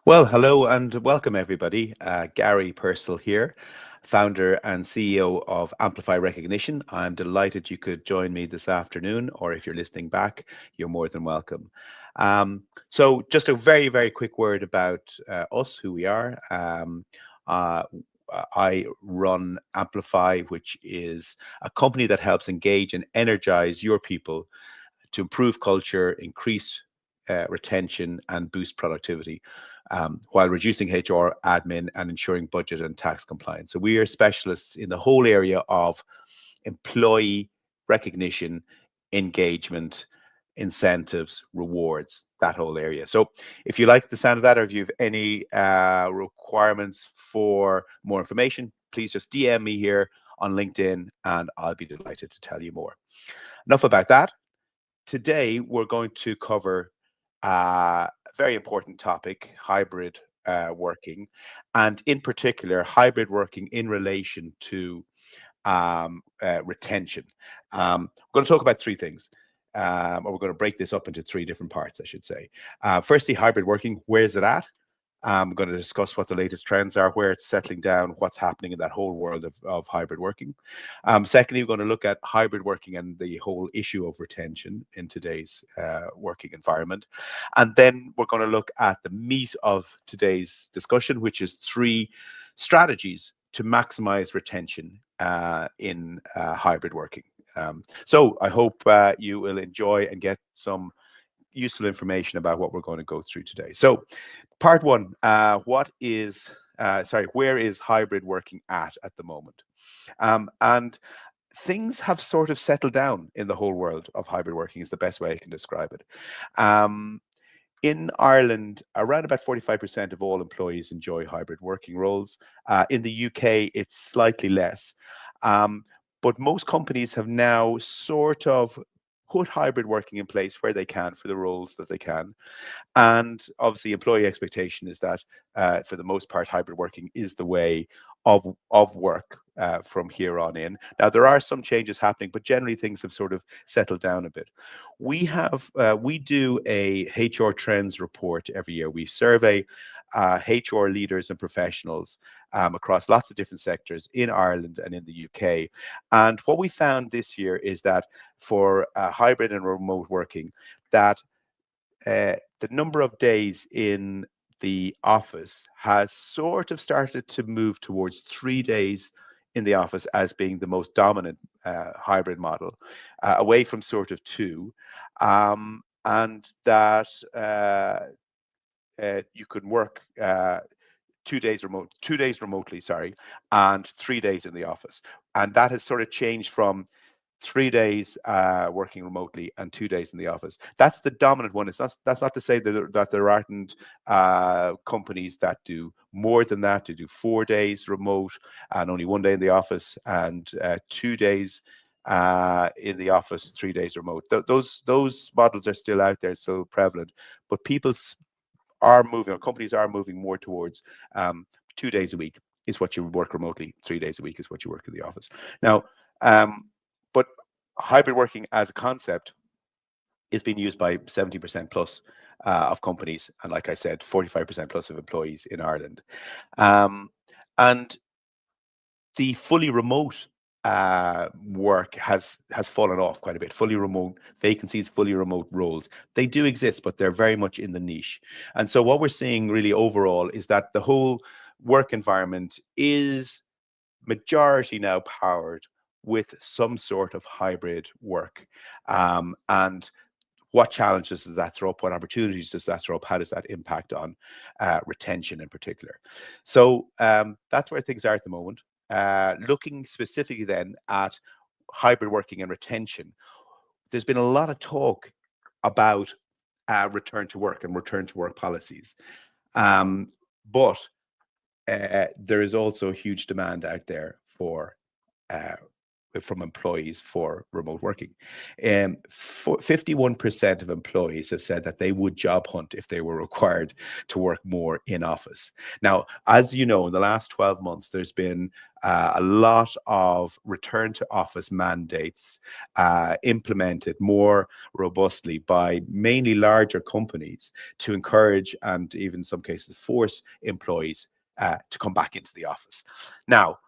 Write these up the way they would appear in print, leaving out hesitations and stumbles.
Well, hello and welcome everybody. Gary Purcell here, founder and CEO of Amplify Recognition. I'm delighted you could join me this afternoon, or if you're listening back, you're more than welcome. So just a very, very quick word about us, who we are. Uh, I run Amplify, which is a company that helps engage and energize your people to improve culture, increase retention, and boost productivity, while reducing HR, admin, and ensuring budget and tax compliance. So we are specialists in the whole area of employee recognition, engagement, incentives, rewards, that whole area. So if you like the sound of that, or if you have any requirements for more information, please just DM me here on LinkedIn and I'll be delighted to tell you more. Enough about that. Today, we're going to cover a very important topic, hybrid working, and in particular, hybrid working in relation to retention. We're going to talk about three things, or we're going to break this up into three different parts, I should say. Firstly, hybrid working, where is it at? I'm going to discuss what the latest trends are, where it's settling down, what's happening in that whole world of hybrid working. Secondly, we're going to look at hybrid working and the whole issue of retention in today's working environment. And then we're going to look at the meat of today's discussion, which is three strategies to maximize retention in hybrid working. So I hope you will enjoy and get some useful information about what we're going to go through today. So part one, where is hybrid working at the moment? And things have sort of settled down in the whole world of hybrid working is the best way I can describe it. In Ireland, around about 45% of all employees enjoy hybrid working roles. In the UK, it's slightly less. But most companies have now sort of put hybrid working in place where they can for the roles that they can. And obviously, employee expectation is that, for the most part, hybrid working is the way of work from here on in. Now, there are some changes happening, but generally things have sort of settled down a bit. We do a HR trends report every year. We survey HR leaders and professionals across lots of different sectors in Ireland and in the UK. And what we found this year is that for hybrid and remote working, that the number of days in the office has sort of started to move towards 3 days in the office as being the most dominant hybrid model, away from sort of two, and that you could work 2 days remotely, sorry, and 3 days in the office. And that has sort of changed from 3 days working remotely and 2 days in the office. That's the dominant one. That's not to say that there aren't companies that do more than that, to do 4 days remote and only 1 day in the office, and 2 days in the office, 3 days remote. Those models are still out there, so prevalent. But are moving, or companies are moving more towards 2 days a week is what you work remotely, 3 days a week is what you work in the office. Now, but hybrid working as a concept is being used by 70% plus of companies, and like I said, 45% plus of employees in Ireland. And the fully remote work has fallen off quite a bit. Fully remote vacancies, fully remote roles, they do exist, but they're very much in the niche. And so what we're seeing really overall is that the whole work environment is majority now powered with some sort of hybrid work. And what challenges does that throw up? What opportunities does that throw up? How does that impact on retention in particular? So that's where things are at the moment. Looking specifically then at hybrid working and retention, there's been a lot of talk about return to work and return to work policies. But there is also a huge demand out there for from employees for remote working. 51% of employees have said that they would job hunt if they were required to work more in office. Now, as you know, in the last 12 months, there's been a lot of return to office mandates implemented more robustly by mainly larger companies to encourage and even in some cases force employees to come back into the office. Now,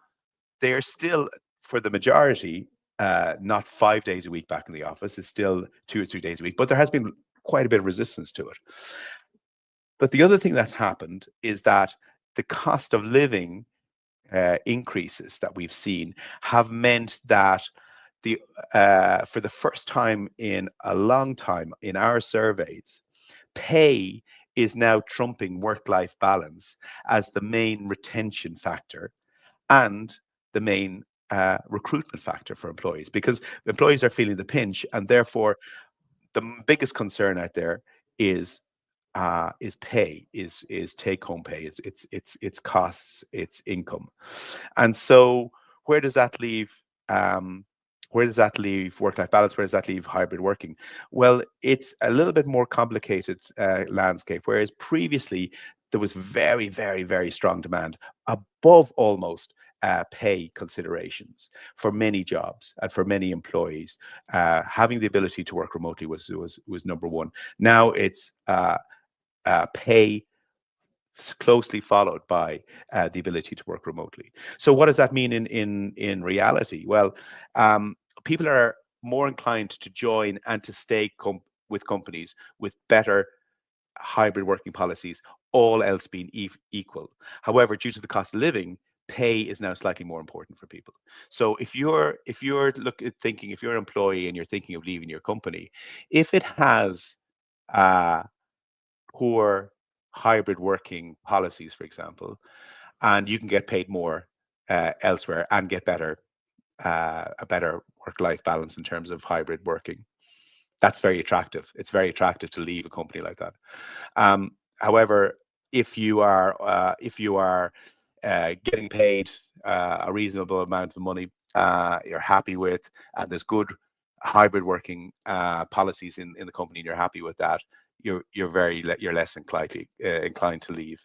they are still, for the majority, not 5 days a week back in the office. It's still 2 or 3 days a week, but there has been quite a bit of resistance to it. But the other thing that's happened is that the cost of living increases that we've seen have meant that the for the first time in a long time in our surveys, pay is now trumping work-life balance as the main retention factor and the main recruitment factor for employees, because employees are feeling the pinch, and therefore the biggest concern out there is pay, is take home pay, it's costs, it's income. And so where does that leave where does that leave work-life balance? Where does that leave hybrid working? Well, it's a little bit more complicated landscape, whereas previously there was very, very, very strong demand above almost pay considerations for many jobs and for many employees. Having the ability to work remotely was number one. Now it's pay closely followed by the ability to work remotely. So what does that mean in reality? Well, people are more inclined to join and to stay with companies with better hybrid working policies, all else being equal. However, due to the cost of living, pay is now slightly more important for people. So if you're an employee and you're thinking of leaving your company, if it has uh, poor hybrid working policies, for example, and you can get paid more elsewhere and get a better work-life balance in terms of hybrid working. That's very attractive. It's very attractive to leave a company like that. However, if you are getting paid a reasonable amount of money, you're happy with, and there's good hybrid working policies in the company, and you're happy with that, you're less inclined to leave.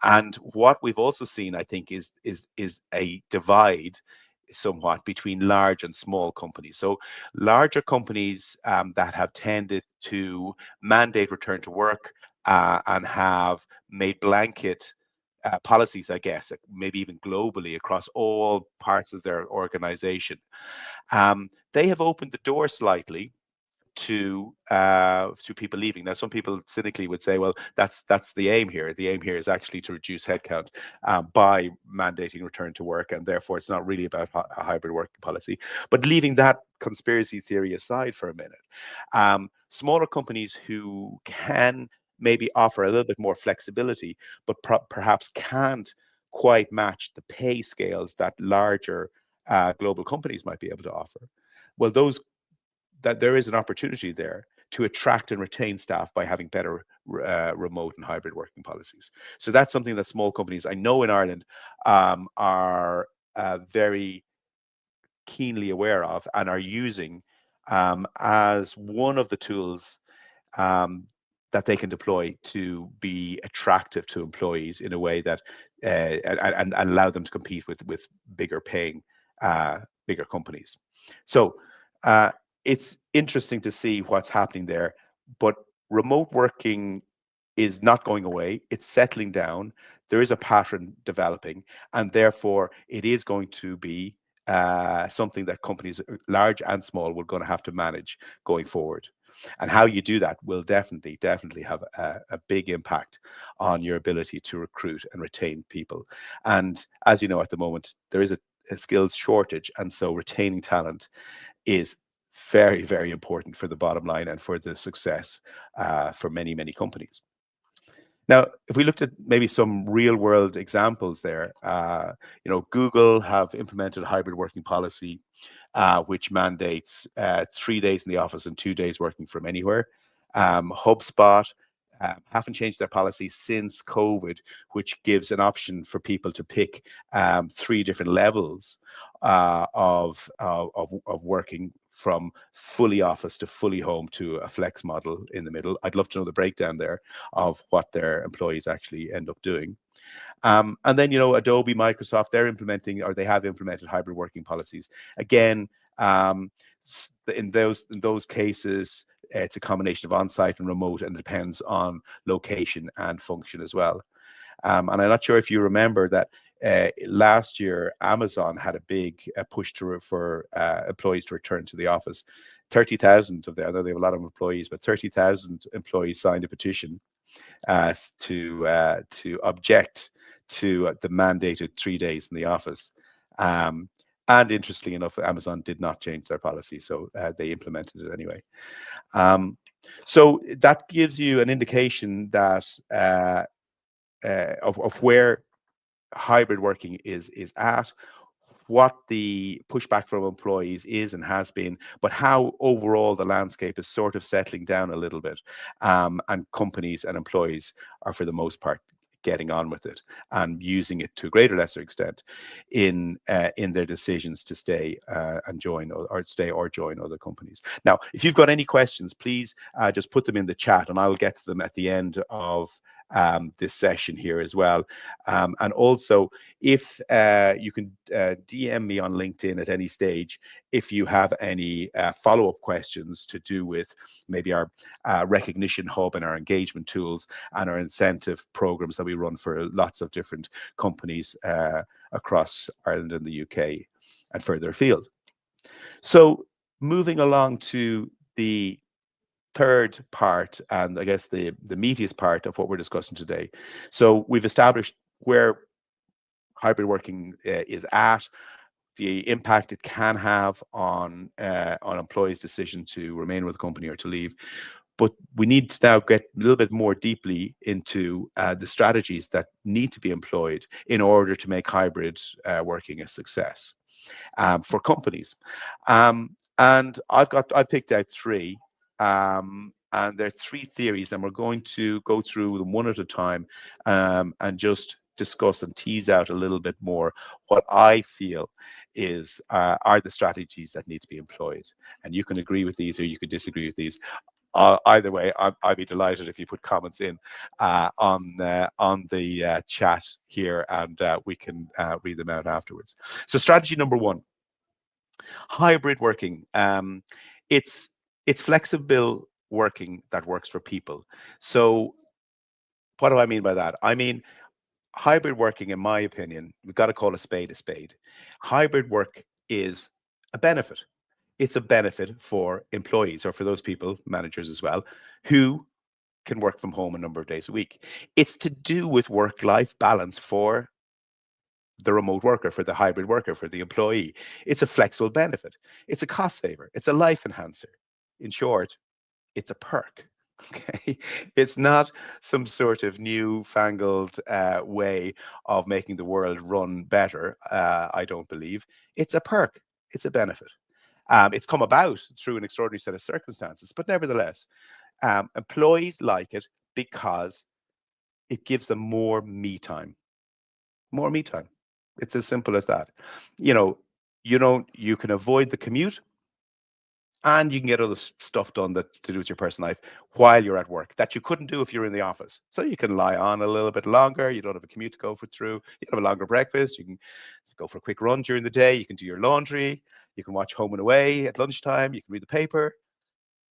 And what we've also seen, I think, is a divide somewhat between large and small companies. So larger companies that have tended to mandate return to work and have made blanket policies, I guess, maybe even globally across all parts of their organization, they have opened the door slightly to people leaving. Now, some people cynically would say, well, that's the aim here. The aim here is actually to reduce headcount by mandating return to work, and therefore it's not really about a hybrid working policy. But leaving that conspiracy theory aside for a minute, smaller companies who can maybe offer a little bit more flexibility, but perhaps can't quite match the pay scales that larger global companies might be able to offer. Well, that there is an opportunity there to attract and retain staff by having better remote and hybrid working policies. So that's something that small companies, I know in Ireland, are very keenly aware of and are using as one of the tools that they can deploy to be attractive to employees in a way that and allow them to compete with bigger paying bigger companies. So it's interesting to see what's happening there, but remote working is not going away. It's settling down. There is a pattern developing, and therefore it is going to be something that companies, large and small, will going to have to manage going forward. And how you do that will definitely have a big impact on your ability to recruit and retain people. And as you know, at the moment, there is a skills shortage, and so retaining talent is very, very important for the bottom line and for the success for many, many companies. Now, if we looked at maybe some real world examples there, Google have implemented a hybrid working policy which mandates 3 days in the office and 2 days working from anywhere. HubSpot haven't changed their policy since COVID, which gives an option for people to pick three different levels of working, from fully office to fully home to a flex model in the middle. I'd love to know the breakdown there of what their employees actually end up doing. And then, Adobe, Microsoft, they're implementing, or they have implemented, hybrid working policies. Again, in those cases, it's a combination of on-site and remote, and it depends on location and function as well. And I'm not sure if you remember that last year, Amazon had a big push for employees to return to the office. 30,000 of them, I know they have a lot of employees, but 30,000 employees signed a petition to object to the mandated 3 days in the office. And interestingly enough, Amazon did not change their policy, so they implemented it anyway. So that gives you an indication that of where hybrid working is at, what the pushback from employees is and has been, but how overall the landscape is sort of settling down a little bit. And companies and employees are, for the most part, getting on with it and using it to a greater lesser extent in their decisions to stay and join, or stay or join other companies. Now, if you've got any questions, please just put them in the chat, and I will get to them at the end of this session here as well. And also, if you can DM me on LinkedIn at any stage if you have any follow-up questions to do with maybe our recognition hub and our engagement tools and our incentive programs that we run for lots of different companies across Ireland and the UK and further afield. So moving along to the third part, and I guess the meatiest part of what we're discussing today. So we've established where hybrid working is at, the impact it can have on employees' decision to remain with the company or to leave. But we need to now get a little bit more deeply into the strategies that need to be employed in order to make hybrid working a success for companies. And I've picked out three. And there are three theories, and we're going to go through them one at a time, and just discuss and tease out a little bit more what I feel are the strategies that need to be employed. And you can agree with these or you could disagree with these. Either way, I'd be delighted if you put comments in on the chat here, and we can read them out afterwards. So strategy number one, hybrid working. It's flexible working that works for people. So what do I mean by that? I mean, hybrid working, in my opinion, we've got to call a spade a spade. Hybrid work is a benefit. It's a benefit for employees, or for those people, managers as well, who can work from home a number of days a week. It's to do with work-life balance for the remote worker, for the hybrid worker, for the employee. It's a flexible benefit. It's a cost saver. It's a life enhancer. In short, it's a perk. Okay, it's not some sort of newfangled way of making the world run better. I don't believe it's a perk. It's a benefit. It's come about through an extraordinary set of circumstances, but nevertheless, employees like it because it gives them more me time. More me time. It's as simple as that. You can avoid the commute, and you can get other stuff done that to do with your personal life while you're at work that you couldn't do if you're in the office. So you can lie on a little bit longer. You don't have a commute to go through. You can have a longer breakfast. You can go for a quick run during the day. You can do your laundry. You can watch Home and Away at lunchtime. You can read the paper.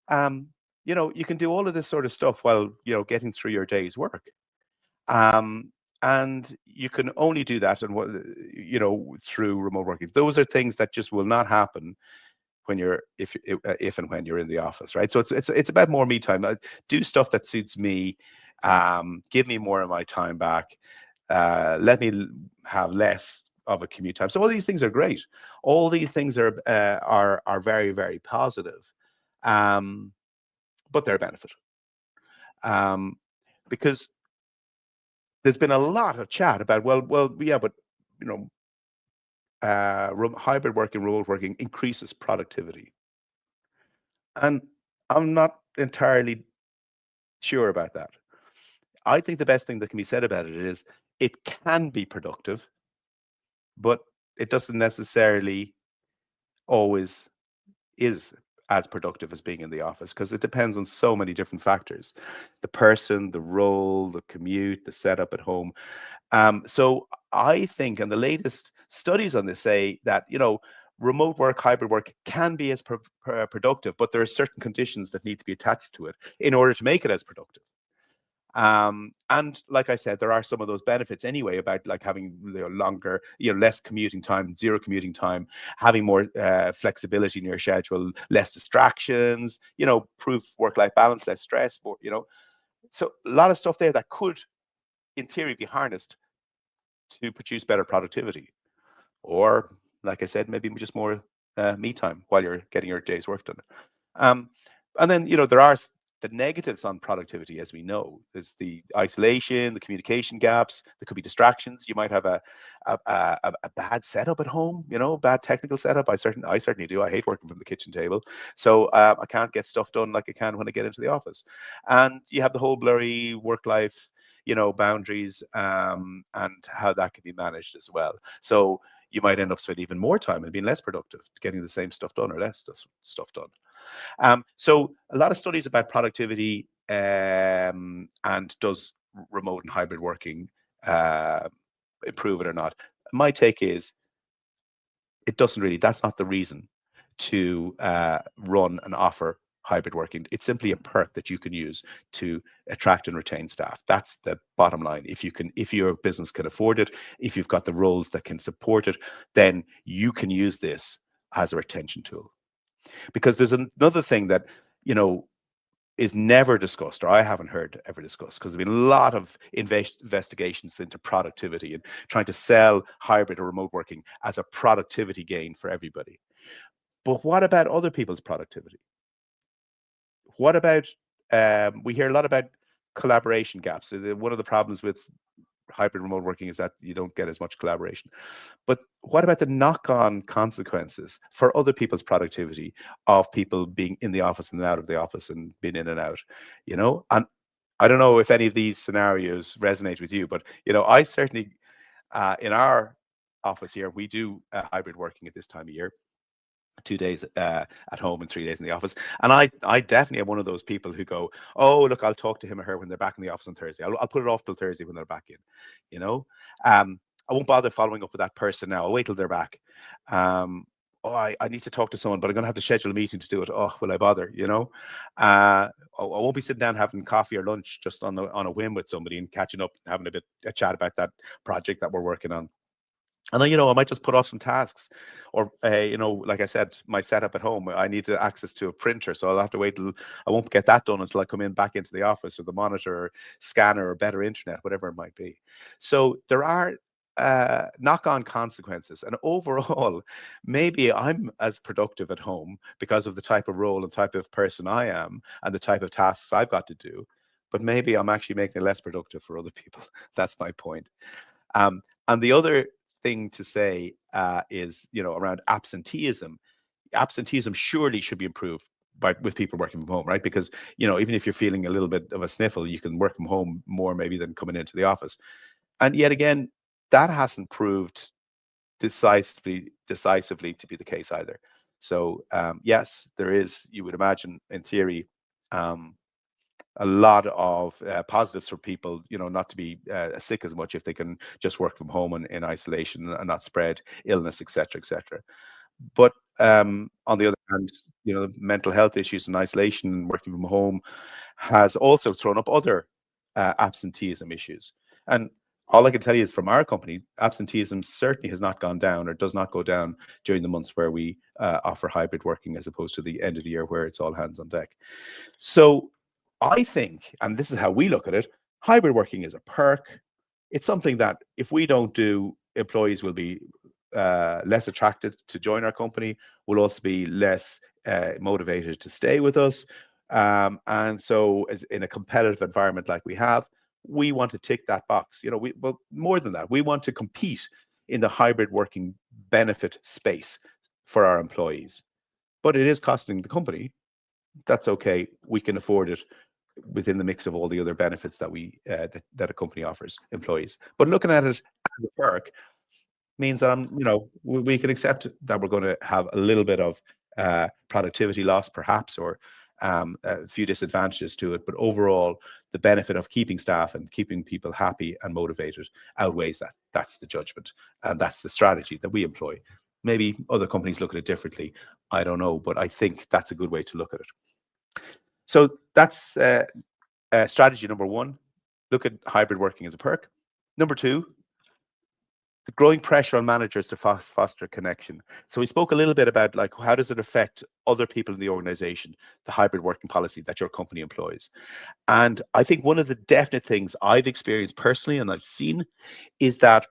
You can do all of this sort of stuff while getting through your day's work. And you can only do that through remote working. Those are things that just will not happen when if and when you're in the office, right? So it's about more me time. Do stuff that suits me. Give me more of my time back. Let me have less of a commute time. So all these things are great. All these things are very, very positive, but they're a benefit, because there's been a lot of chat about yeah, but hybrid working, remote working increases productivity. And I'm not entirely sure about that. I think the best thing that can be said about it is it can be productive, but it doesn't necessarily always is as productive as being in the office because it depends on so many different factors: the person, the role, the commute, the setup at home. So I think, and the latest studies on this say that, remote work, hybrid work can be as productive, but there are certain conditions that need to be attached to it in order to make it as productive. And like I said, there are some of those benefits anyway about like having longer, less commuting time, zero commuting time, having more flexibility in your schedule, less distractions, proof work-life balance, less stress, more, so a lot of stuff there that could, in theory, be harnessed to produce better productivity. Or, like I said, maybe just more me time while you're getting your day's work done. Um, and then, there are the negatives on productivity, as we know. There's the isolation, the communication gaps. There could be distractions. You might have a bad setup at home, bad technical setup. I certainly do. I hate working from the kitchen table, so I can't get stuff done like I can when I get into the office. And you have the whole blurry work life, boundaries, and how that can be managed as well. So you might end up spending even more time and being less productive, getting the same stuff done or less stuff done. So a lot of studies about productivity, and does remote and hybrid working uh, improve it or not? My take is it doesn't really. That's not the reason to run and offer hybrid working. It's simply a perk that you can use to attract and retain staff. That's the bottom line. If your business can afford it, if you've got the roles that can support it, then you can use this as a retention tool. Because there's another thing that, you know, is never discussed, or I haven't heard ever discussed, because there's been a lot of investigations into productivity and trying to sell hybrid or remote working as a productivity gain for everybody. But what about other people's productivity? What about, we hear a lot about collaboration gaps. So one of the problems with hybrid remote working is that you don't get as much collaboration. But what about the knock-on consequences for other people's productivity of people being in the office and out of the office and being in and out? And I don't know if any of these scenarios resonate with you, but I certainly, in our office here, we do hybrid working at this time of year. 2 days at home and 3 days in the office. And I definitely am one of those people who go, oh, look, I'll talk to him or her when they're back in the office on Thursday. I'll put it off till Thursday when they're back in, you know. I won't bother following up with that person now. I'll wait till they're back. Oh, I need to talk to someone, but I'm going to have to schedule a meeting to do it. Oh, will I bother? I won't be sitting down having coffee or lunch just on a whim with somebody and catching up and having a chat about that project that we're working on. And then, I might just put off some tasks, or, like I said, my setup at home, I need to access to a printer. So I'll have to wait till I won't get that done until I come in back into the office with a monitor, or scanner, or better internet, whatever it might be. So there are knock-on consequences. And overall, maybe I'm as productive at home because of the type of role and type of person I am and the type of tasks I've got to do. But maybe I'm actually making it less productive for other people. That's my point. And the other thing to say is, around absenteeism. Absenteeism surely should be improved with people working from home, right? Because even if you're feeling a little bit of a sniffle, you can work from home more maybe than coming into the office. And yet again, that hasn't proved decisively to be the case either. So yes, there is, you would imagine, in theory, a lot of positives for people, not to be sick as much if they can just work from home and in isolation and not spread illness, etc., etc. But on the other hand, mental health issues and isolation and working from home has also thrown up other absenteeism issues. And all I can tell you is from our company, absenteeism certainly has not gone down or does not go down during the months where we offer hybrid working, as opposed to the end of the year where it's all hands on deck. So I think, and this is how we look at it, hybrid working is a perk. It's something that if we don't do, employees will be less attracted to join our company, will also be less motivated to stay with us. And so, as in a competitive environment like we have, we want to tick that box. Well, more than that, we want to compete in the hybrid working benefit space for our employees. But it is costing the company. That's okay. We can afford it. within the mix of all the other benefits that that a company offers employees. But looking at it as a perk means that we can accept that we're going to have a little bit of productivity loss, perhaps, or a few disadvantages to it. But overall, the benefit of keeping staff and keeping people happy and motivated outweighs that. That's the judgment, and that's the strategy that we employ. Maybe other companies look at it differently. I don't know, but I think that's a good way to look at it. So that's strategy number one. Look at hybrid working as a perk. Number two, the growing pressure on managers to foster connection. So we spoke a little bit about, like, how does it affect other people in the organization, the hybrid working policy that your company employs. And I think one of the definite things I've experienced personally and I've seen is that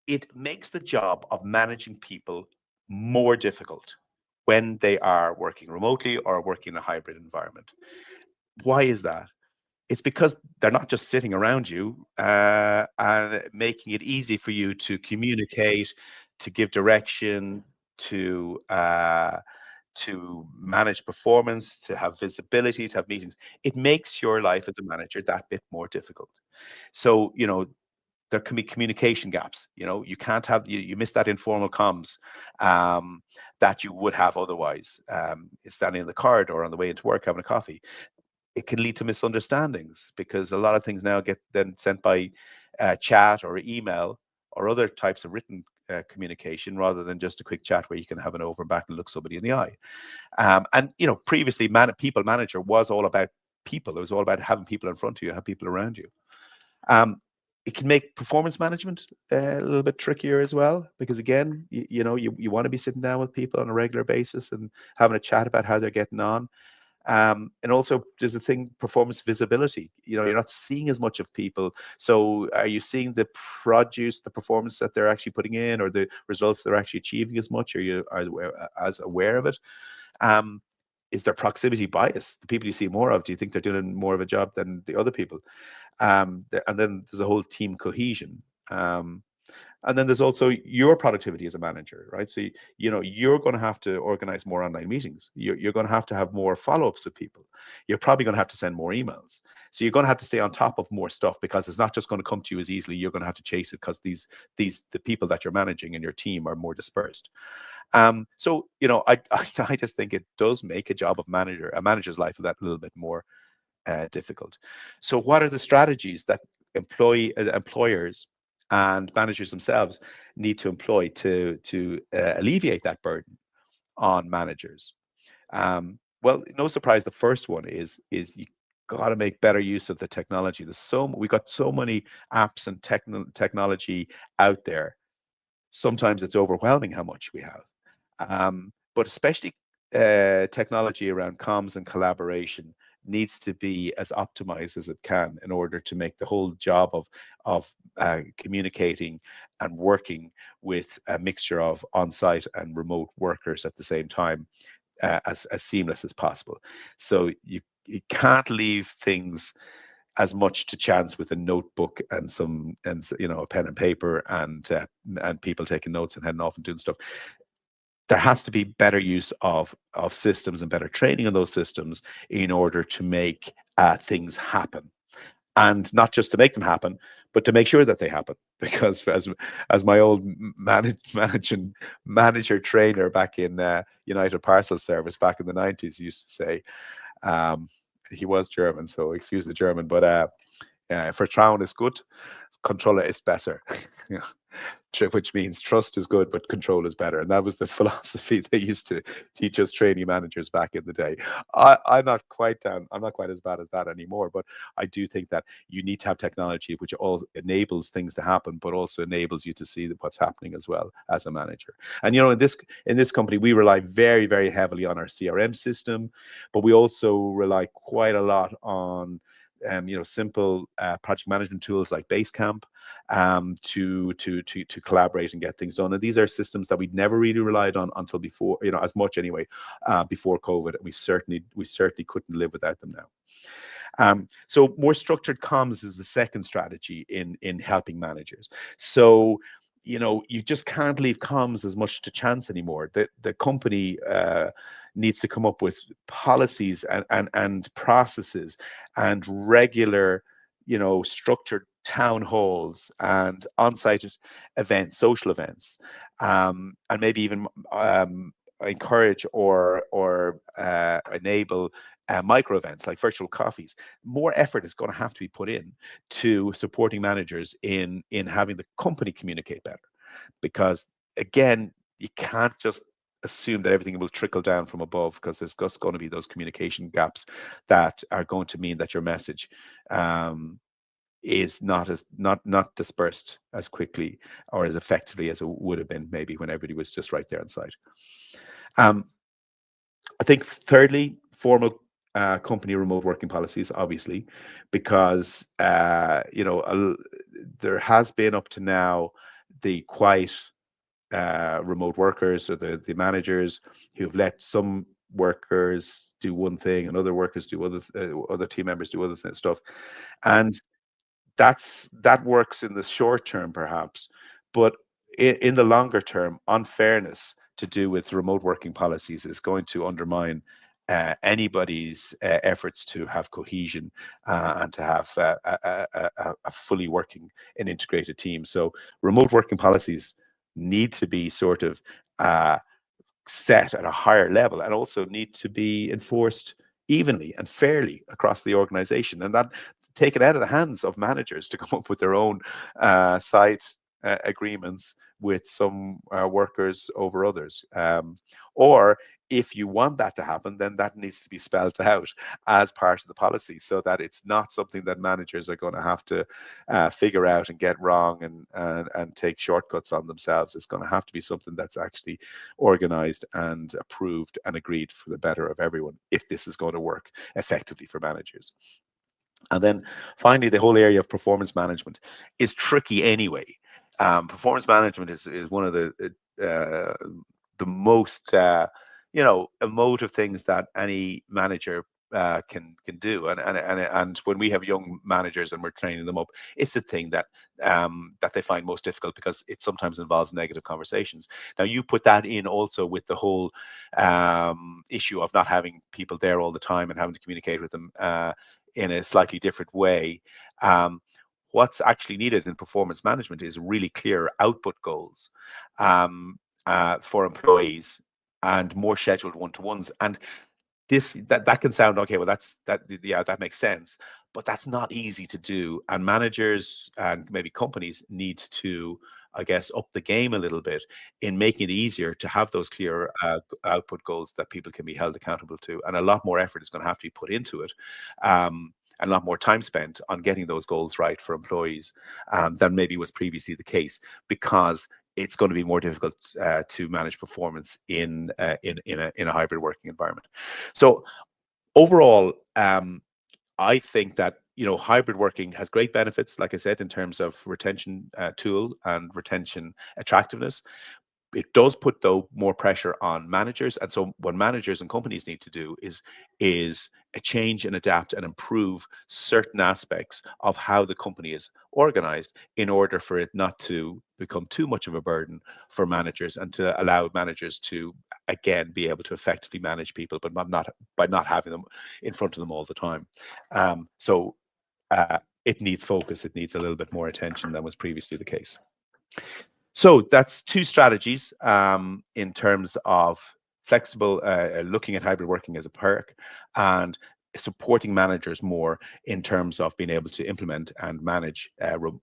it makes the job of managing people more difficult when they are working remotely or working in a hybrid environment. Why is that? It's because they're not just sitting around you and making it easy for you to communicate, to give direction, to manage performance, to have visibility, to have meetings. It makes your life as a manager that bit more difficult. So, there can be communication gaps. You can't have you miss that informal comms that you would have otherwise. Standing in the corridor or on the way into work having a coffee, it can lead to misunderstandings because a lot of things now get then sent by chat or email or other types of written communication rather than just a quick chat where you can have an over and back and look somebody in the eye. And previously, people manager was all about people. It was all about having people in front of you, have people around you. It can make performance management a little bit trickier as well, because again, you want to be sitting down with people on a regular basis and having a chat about how they're getting on. And also there's a thing, performance visibility. You're not seeing as much of people. So are you seeing the performance that they're actually putting in, or the results they're actually achieving as much? Are you as aware of it? Is there proximity bias? The people you see more of, do you think they're doing more of a job than the other people? And then there's a whole team cohesion. And then there's also your productivity as a manager, right? So, you're going to have to organize more online meetings. You're going to have more follow-ups with people. You're probably going to have to send more emails. So you're going to have to stay on top of more stuff because it's not just going to come to you as easily. You're going to have to chase it because the people that you're managing and your team are more dispersed. So, I just think it does make a manager's life that little bit more difficult. So what are the strategies that employers and managers themselves need to employ to alleviate that burden on managers? Well, no surprise, the first one is you got to make better use of the technology. We got so many apps and technology out there. Sometimes it's overwhelming how much we have. But especially technology around comms and collaboration needs to be as optimized as it can in order to make the whole job of communicating and working with a mixture of on-site and remote workers at the same time as seamless as possible. So you can't leave things as much to chance with a notebook and a pen and paper and people taking notes and heading off and doing stuff. There has to be better use of systems and better training on those systems in order to make things happen, and not just to make them happen, but to make sure that they happen. Because as my old manager trainer back in United Parcel Service back in the 90s used to say, he was German, so excuse the German, but Vertrauen is good, Controller is better. Which means trust is good, but control is better. And that was the philosophy they used to teach us trainee managers back in the day. I'm not quite as bad as that anymore, but I do think that you need to have technology which all enables things to happen, but also enables you to see what's happening as well as a manager. And in this company, we rely very, very heavily on our CRM system, but we also rely quite a lot on simple project management tools like Basecamp to collaborate and get things done. And these are systems that we'd never really relied on until before, as much anyway, before COVID. We certainly couldn't live without them now. So more structured comms is the second strategy in helping managers. So you just can't leave comms as much to chance anymore. The company needs to come up with policies and processes and regular, structured town halls and on-site events, social events, and maybe even encourage or enable micro events like virtual coffees. More effort is going to have to be put in to supporting managers in having the company communicate better, because again, you can't just assume that everything will trickle down from above, because there's just going to be those communication gaps that are going to mean that your message is not dispersed as quickly or as effectively as it would have been maybe when everybody was just right there on site. Um, I think thirdly, formal company remote working policies, obviously, because there has been up to now the quiet remote workers, or the managers who've let some workers do one thing and other workers do other team members do other stuff, and that works in the short term perhaps, but in the longer term, unfairness to do with remote working policies is going to undermine anybody's efforts to have cohesion and to have a fully working and integrated team. So remote working policies need to be sort of uh, set at a higher level, and also need to be enforced evenly and fairly across the organization, and that take it out of the hands of managers to come up with their own side agreements with some workers over others. Or if you want that to happen, then that needs to be spelled out as part of the policy, so that it's not something that managers are going to have to figure out and get wrong and take shortcuts on themselves. It's going to have to be something that's actually organized and approved and agreed for the better of everyone, if this is going to work effectively for managers. And then finally, the whole area of performance management is tricky anyway. Performance management is one of the most emotive things that any manager can do. And when we have young managers and we're training them up, it's the thing that they find most difficult, because it sometimes involves negative conversations. Now, you put that in also with the whole issue of not having people there all the time and having to communicate with them in a slightly different way. What's actually needed in performance management is really clear output goals for employees, and more scheduled one-to-ones. And that can sound okay. Well, yeah, that makes sense, but that's not easy to do. And managers and maybe companies need to, I guess, up the game a little bit in making it easier to have those clear output goals that people can be held accountable to. And a lot more effort is going to have to be put into it. And a lot more time spent on getting those goals right for employees than maybe was previously the case, because it's going to be more difficult to manage performance in a hybrid working environment. So overall, I think that hybrid working has great benefits, like I said, in terms of retention tool and retention attractiveness. It does put, though, more pressure on managers, and so what managers and companies need to do is a change and adapt and improve certain aspects of how the company is organized, in order for it not to become too much of a burden for managers, and to allow managers to again be able to effectively manage people, but not by not having them in front of them all the time. So it needs focus. It needs a little bit more attention than was previously the case. So that's two strategies in terms of flexible, looking at hybrid working as a perk, and supporting managers more in terms of being able to implement and manage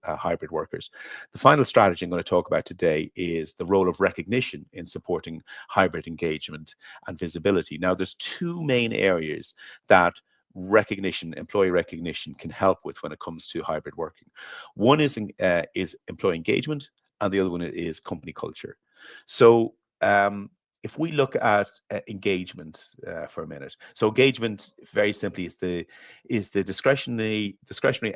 hybrid workers. The final strategy I'm going to talk about today is the role of recognition in supporting hybrid engagement and visibility. Now, there's two main areas that employee recognition can help with when it comes to hybrid working. One is employee engagement, and the other one is company culture. So if we look at engagement for a minute, so engagement very simply is the discretionary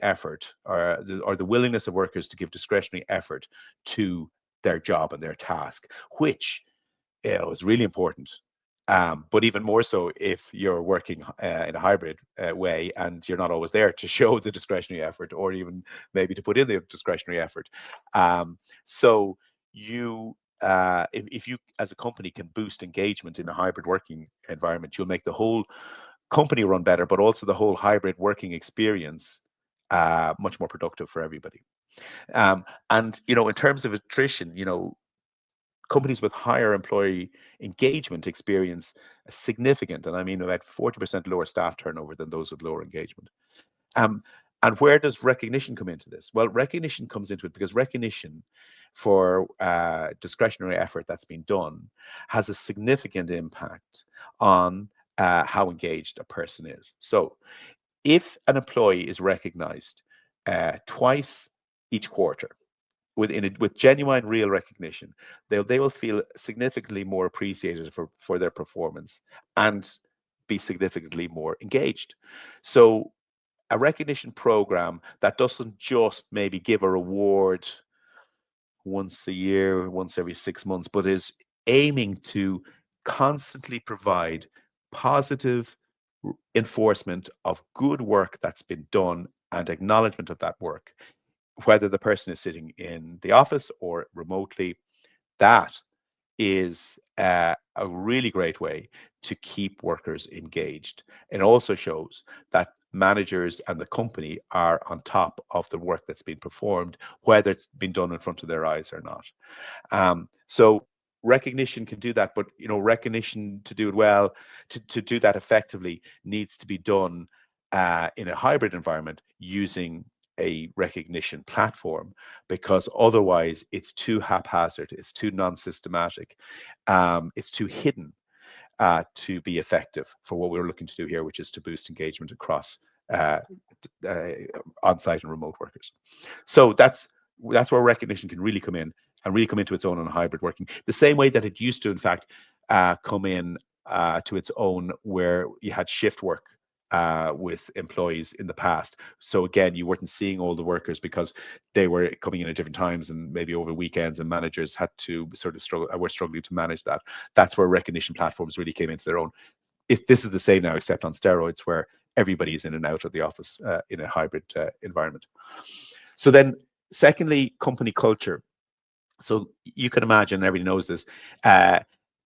effort, or the willingness of workers to give discretionary effort to their job and their task, which is really important. But even more so if you're working in a hybrid way, and you're not always there to show the discretionary effort, or even maybe to put in the discretionary effort. So you if you as a company can boost engagement in a hybrid working environment, you'll make the whole company run better, but also the whole hybrid working experience much more productive for everybody. And in terms of attrition, companies with higher employee engagement experience a significant, and I mean about 40% lower staff turnover than those with lower engagement. Um, and where does recognition come into this? Well, recognition comes into it because recognition for discretionary effort that's been done has a significant impact on how engaged a person is. So if an employee is recognized twice each quarter, with genuine real recognition, they will feel significantly more appreciated for their performance and be significantly more engaged. So a recognition program that doesn't just maybe give a reward once a year, once every 6 months, but is aiming to constantly provide positive enforcement of good work that's been done and acknowledgement of that work, whether the person is sitting in the office or remotely. That is a really great way to keep workers engaged. It also shows that managers and the company are on top of the work that's been performed, whether it's been done in front of their eyes or not. So recognition can do that, but recognition to do it well, to do that effectively, needs to be done in a hybrid environment using a recognition platform, because otherwise it's too haphazard, it's too non-systematic, it's too hidden to be effective for what we're looking to do here, which is to boost engagement across uh, on-site and remote workers. So that's where recognition can really come in and really come into its own on hybrid working. The same way that it used to, in fact, come in to its own where you had shift work with employees in the past. So again, you weren't seeing all the workers because they were coming in at different times and maybe over weekends, and managers had to sort of were struggling to manage that. That's where recognition platforms really came into their own. If this is the same now, except on steroids, where everybody's in and out of the office in a hybrid environment. So then, secondly, company culture. So you can imagine, everybody knows this.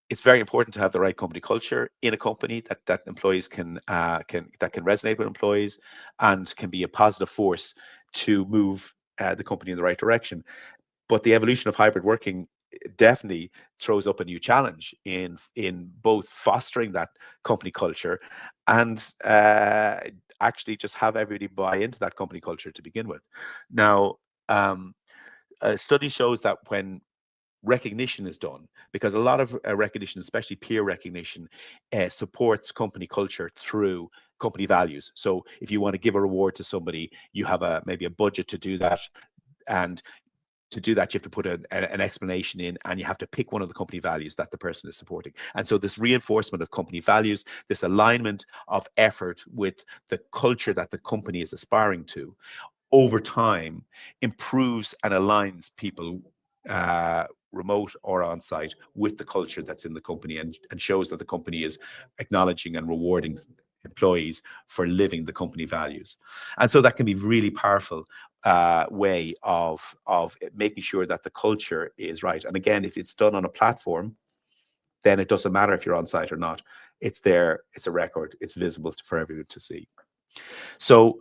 It's very important to have the right company culture in a company that employees can resonate with employees and can be a positive force to move the company in the right direction. But the evolution of hybrid working definitely throws up a new challenge in both fostering that company culture and actually just have everybody buy into that company culture to begin with. Now, a study shows that when recognition is done, because a lot of recognition, especially peer recognition, supports company culture through company values. So if you want to give a reward to somebody, you have maybe a budget to do that, and to do that you have to put an explanation in, and you have to pick one of the company values that the person is supporting. And so this reinforcement of company values, this alignment of effort with the culture that the company is aspiring to, over time improves and aligns people, remote or on site, with the culture that's in the company, and shows that the company is acknowledging and rewarding employees for living the company values. And so that can be really powerful way of making sure that the culture is right. And again, if it's done on a platform, then it doesn't matter if you're on site or not. It's there, it's a record, it's visible for everyone to see. So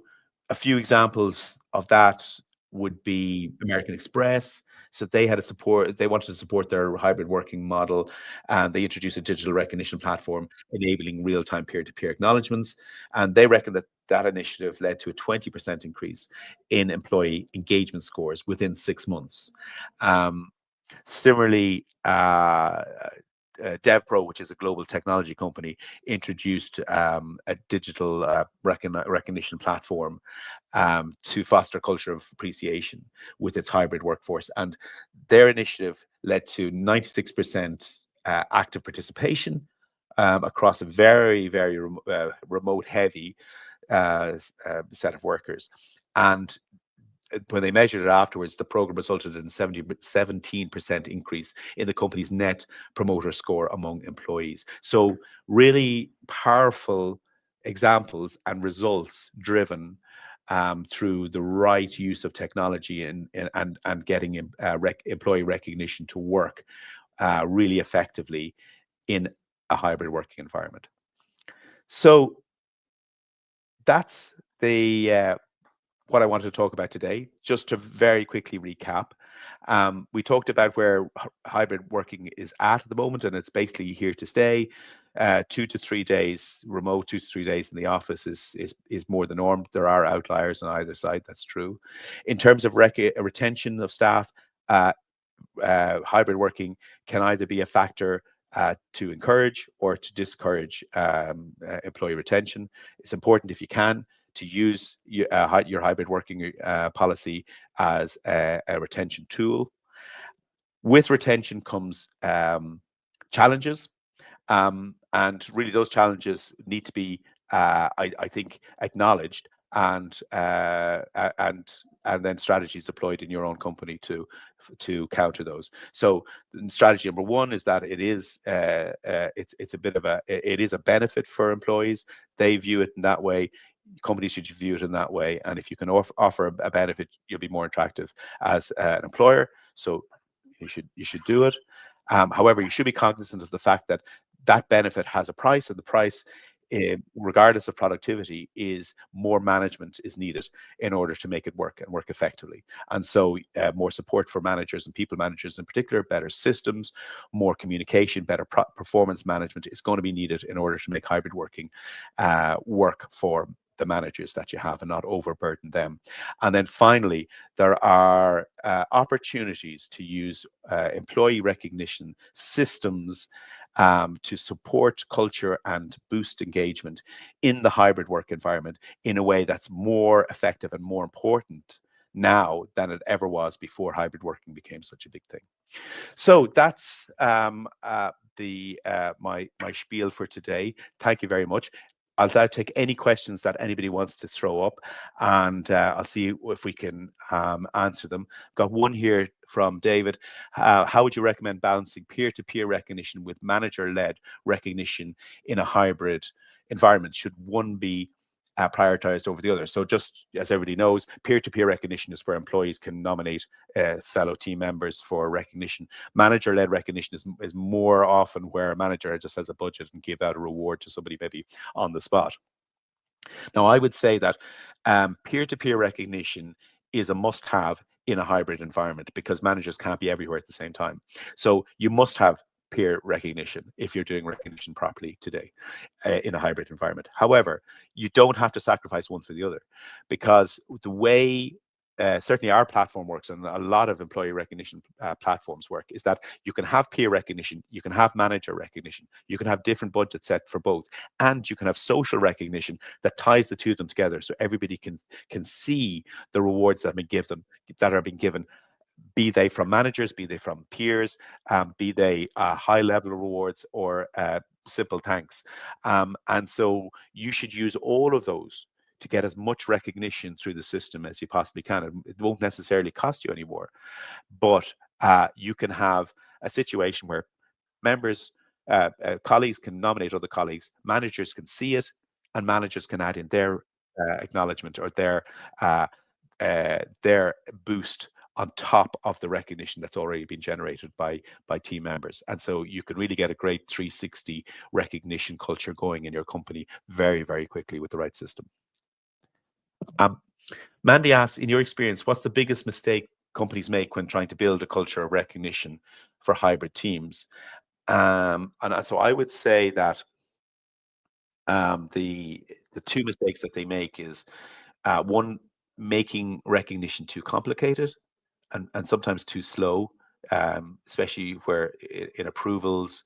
a few examples of that would be American Express. So they wanted to support their hybrid working model, and they introduced a digital recognition platform enabling real-time peer-to-peer acknowledgements. And they reckon that initiative led to a 20% increase in employee engagement scores within 6 months. Similarly, DevPro, which is a global technology company, introduced a digital recognition platform to foster a culture of appreciation with its hybrid workforce. And their initiative led to 96% active participation across a very, very remote heavy set of workers. And when they measured it afterwards, the program resulted in 17% increase in the company's net promoter score among employees. So really powerful examples and results driven through the right use of technology and getting employee recognition to work really effectively in a hybrid working environment. So that's the what I wanted to talk about today. Just to very quickly recap, we talked about where hybrid working is at the moment, and it's basically here to stay. 2 to 3 days remote, 2 to 3 days in the office is more the norm. There are outliers on either side. That's true. In terms of retention of staff, uh, hybrid working can either be a factor to encourage or to discourage employee retention. It's important, if you can, to use your hybrid working policy as a retention tool. With retention comes challenges, and really those challenges need to be, I think, acknowledged, and then strategies deployed in your own company to counter those. So strategy number one is that it's a bit of it is a benefit for employees. They view it in that way. Companies should view it in that way, and if you can offer a benefit, you'll be more attractive as an employer. So you should do it. However, you should be cognizant of the fact that that benefit has a price, and the price, regardless of productivity, is more management is needed in order to make it work and work effectively. And so more support for managers and people managers in particular, better systems, more communication, better performance management is going to be needed in order to make hybrid working work for the managers that you have and not overburden them. And then finally, there are opportunities to use employee recognition systems to support culture and boost engagement in the hybrid work environment in a way that's more effective and more important now than it ever was before hybrid working became such a big thing. So that's my spiel for today. Thank you very much. I'll now take any questions that anybody wants to throw up, and I'll see if we can answer them. Got one here from David. How would you recommend balancing peer-to-peer recognition with manager-led recognition in a hybrid environment? Should one be prioritized over the other? So just as everybody knows, peer-to-peer recognition is where employees can nominate fellow team members for recognition. Manager-led recognition is more often where a manager just has a budget and give out a reward to somebody maybe on the spot. Now, I would say that peer-to-peer recognition is a must-have in a hybrid environment because managers can't be everywhere at the same time. So you must have peer recognition if you're doing recognition properly today in a hybrid environment. However, you don't have to sacrifice one for the other, because the way certainly our platform works, and a lot of employee recognition platforms work, is that you can have peer recognition, you can have manager recognition, you can have different budgets set for both, and you can have social recognition that ties the two of them together, so everybody can see the rewards that are being given, be they from managers, be they from peers, be they high level rewards or simple thanks. And so you should use all of those to get as much recognition through the system as you possibly can. It won't necessarily cost you any more, but you can have a situation where colleagues can nominate other colleagues, managers can see it, and managers can add in their acknowledgement or their boost on top of the recognition that's already been generated by team members. And so you can really get a great 360 recognition culture going in your company very, very quickly with the right system. Mandy asks, in your experience, what's the biggest mistake companies make when trying to build a culture of recognition for hybrid teams? And so I would say that the two mistakes that they make is one, making recognition too complicated and sometimes too slow, especially where in approvals,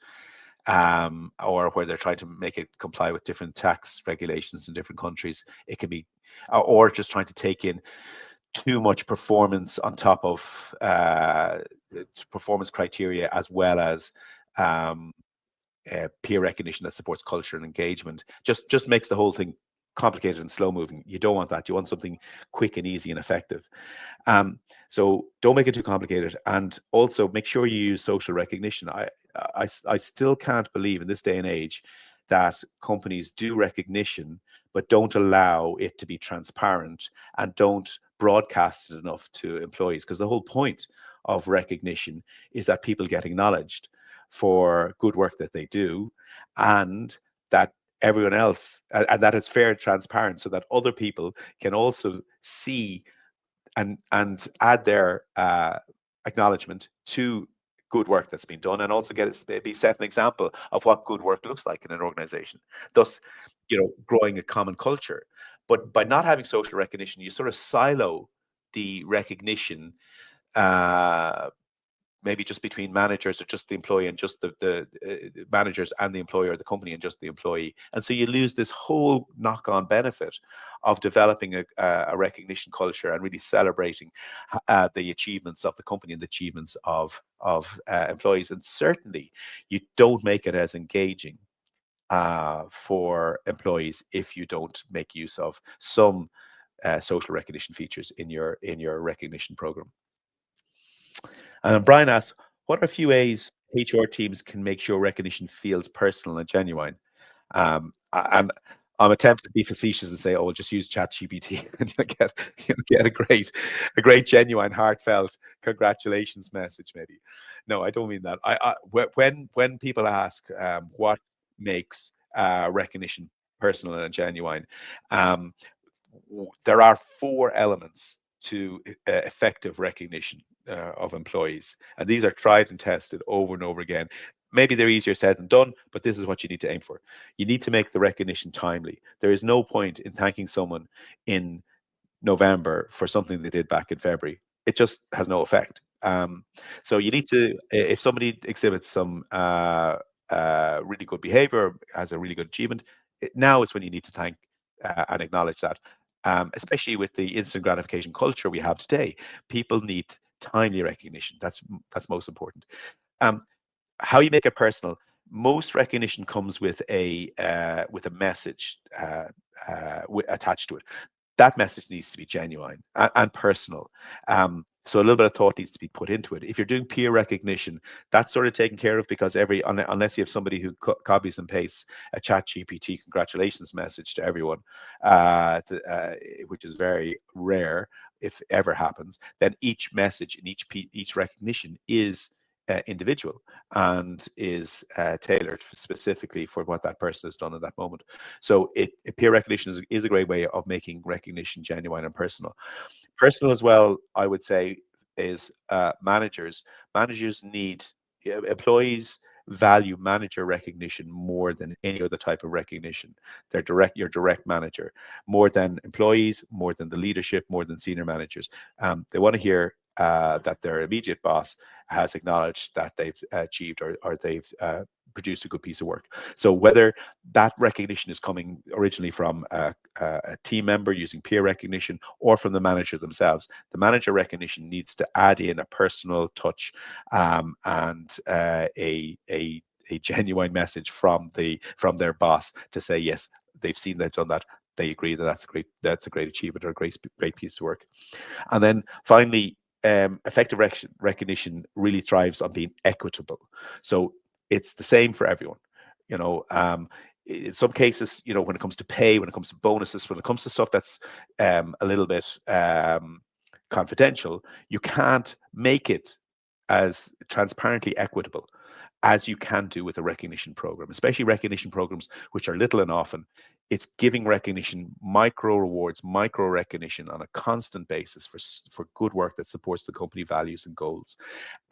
or where they're trying to make it comply with different tax regulations in different countries. It can be, or just trying to take in too much performance on top of performance criteria, as well as peer recognition that supports culture and engagement. Just makes the whole thing complicated and slow moving. You don't want that. You want something quick and easy and effective. So don't make it too complicated, and also make sure you use social recognition. I still can't believe in this day and age that companies do recognition but don't allow it to be transparent and don't broadcast it enough to employees, because the whole point of recognition is that people get acknowledged. for good work that they do, and that everyone else, and that it's fair and transparent, so that other people can also see and add their acknowledgement to good work that's been done, and also get it maybe set an example of what good work looks like in an organization. Thus, growing a common culture. But by not having social recognition, you sort of silo the recognition, uh, maybe just between managers, or just the employee and just the managers and the employer, the company and just the employee. And so you lose this whole knock-on benefit of developing a recognition culture and really celebrating the achievements of the company and the achievements of employees. And certainly you don't make it as engaging for employees if you don't make use of some social recognition features in your recognition program. And Brian asks, what are a few ways HR teams can make sure recognition feels personal and genuine? And I'm attempting to be facetious and say, "Oh, just use ChatGPT, and you'll get a great, genuine, heartfelt congratulations message." Maybe. No, I don't mean that. When people ask what makes recognition personal and genuine, um, there are four elements to effective recognition of employees, and these are tried and tested over and over again. Maybe they're easier said than done, but this is what you need to aim for. You need to make the recognition timely. There is no point in thanking someone in November for something they did back in February. It just has no effect. So you need to, if somebody exhibits some really good behavior, has a really good achievement, now is when you need to thank and acknowledge that. Especially with the instant gratification culture we have today, people need timely recognition. That's most important. Um, how you make it personal? Most recognition comes with a message attached to it. That message needs to be genuine and personal. So a little bit of thought needs to be put into it. If you're doing peer recognition, that's sort of taken care of, because unless you have somebody who copies and pastes a chat GPT congratulations message to everyone, which is very rare if ever happens, then each message and each recognition is individual and is tailored specifically for what that person has done in that moment. So peer recognition is a great way of making recognition genuine and personal. Personal as well, I would say, is managers. Managers need employees value manager recognition more than any other type of recognition. Your direct manager, more than employees, more than the leadership, more than senior managers. They want to hear that their immediate boss has acknowledged that they've achieved, or they've produced a good piece of work. So whether that recognition is coming originally from a team member using peer recognition, or from the manager themselves, the manager recognition needs to add in a personal touch, and a genuine message from their boss to say, yes, they've seen, they've done that, they agree that that's a great achievement, or a great piece of work. And then finally, effective recognition really thrives on being equitable. So it's the same for everyone. In some cases, when it comes to pay, when it comes to bonuses, when it comes to stuff that's a little bit confidential, you can't make it as transparently equitable as you can do with a recognition program, especially recognition programs which are little and often. It's giving recognition, micro rewards, micro recognition on a constant basis for good work that supports the company values and goals.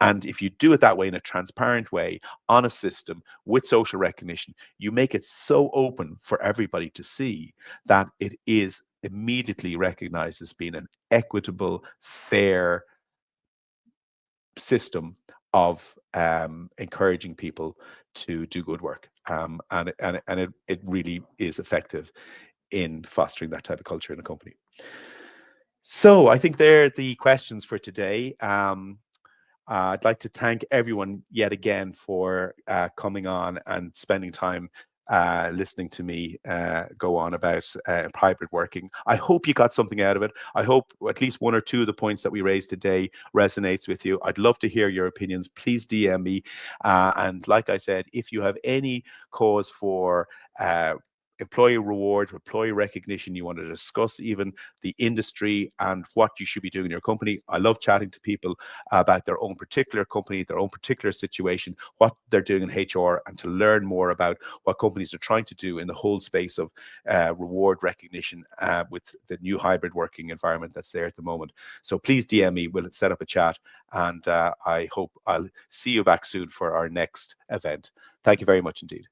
And if you do it that way, in a transparent way, on a system with social recognition, you make it so open for everybody to see that it is immediately recognized as being an equitable, fair system of encouraging people to do good work. And it really is effective in fostering that type of culture in a company. So I think they're the questions for today. I'd like to thank everyone yet again for coming on and spending time listening to me go on about hybrid working. I hope you got something out of it. I hope at least one or two of the points that we raised today resonates with you. I'd love to hear your opinions. Please DM me. And like I said, if you have any cause for employee reward, employee recognition, you want to discuss even the industry and what you should be doing in your company. I love chatting to people about their own particular company, their own particular situation, what they're doing in HR, and to learn more about what companies are trying to do in the whole space of reward recognition with the new hybrid working environment that's there at the moment. So please DM me, we'll set up a chat, and I hope I'll see you back soon for our next event. Thank you very much indeed.